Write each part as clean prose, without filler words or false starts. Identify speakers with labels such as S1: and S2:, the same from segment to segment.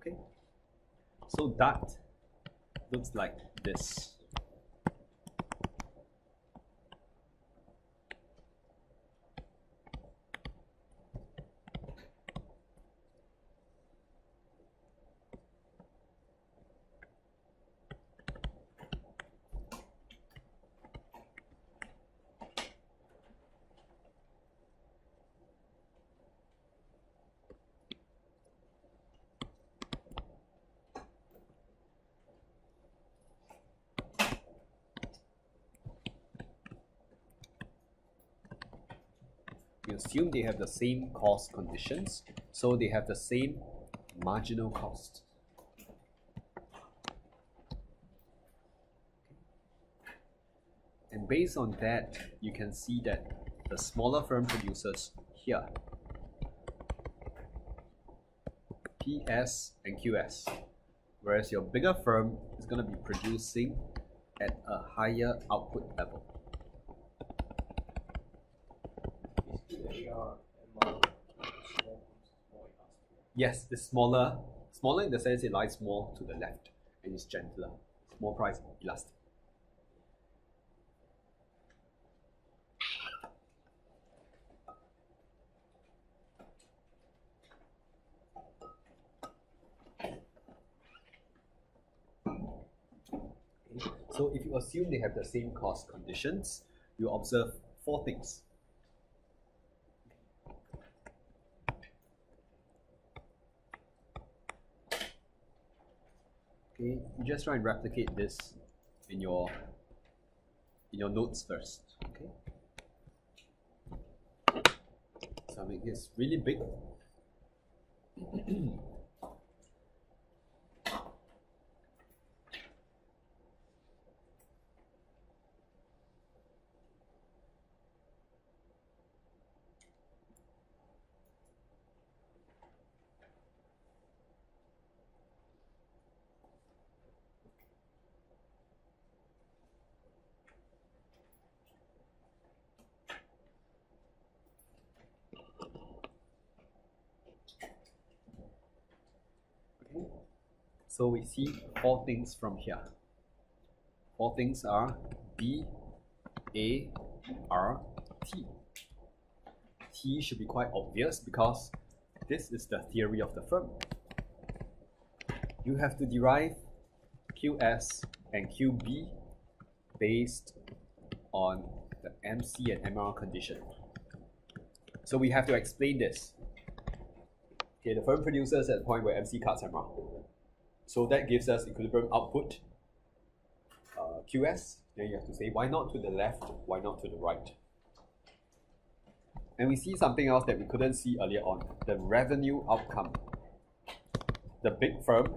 S1: Okay, so that looks like this. We assume they have the same cost conditions, so they have the same marginal cost. And based on that, you can see that the smaller firm produces here PS and QS, whereas your bigger firm is going to be producing at a higher output level. Yes, it's smaller in the sense it lies more to the left and it's gentler, it's more price elastic. So if you assume they have the same cost conditions, you observe 4 things. Okay, you just try and replicate this in your notes first. Okay. So I make this really big. So we see 4 things from here. 4 things are B, A, R, T. T should be quite obvious because this is the theory of the firm. You have to derive QS and QB based on the MC and MR condition. So we have to explain this. Okay, the firm produces at the point where MC cuts MR. So that gives us equilibrium output, QS. Then you have to say, why not to the left, why not to the right? And we see something else that we couldn't see earlier on, the revenue outcome. The big firm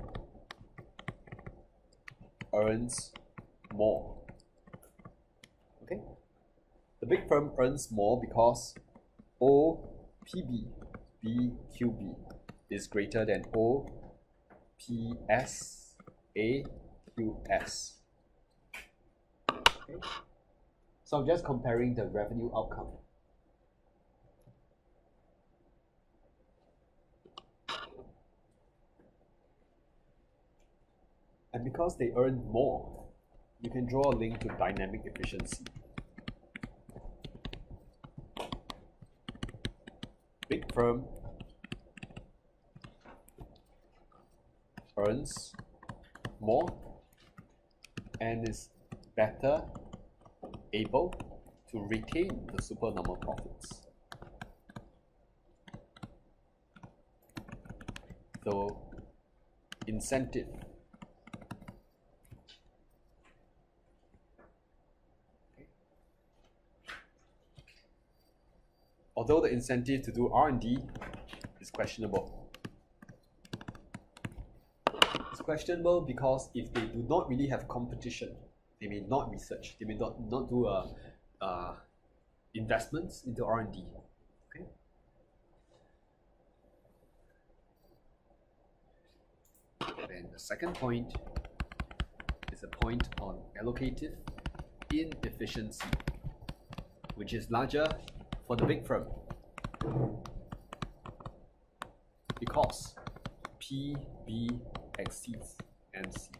S1: earns more. Okay? The big firm earns more because OPB, BQB is greater than OPS, AQS. Okay? So I'm just comparing the revenue outcome. And because they earn more, you can draw a link to dynamic efficiency. Big firm earns more and is better able to retain the supernormal profits. So, incentive. Although the incentive to do R&D is questionable. It's questionable because if they do not really have competition, they may not research, they may not do investments into R&D. Okay? And the second point is a point on allocative inefficiency, which is larger for the big firm because PB exceeds MC.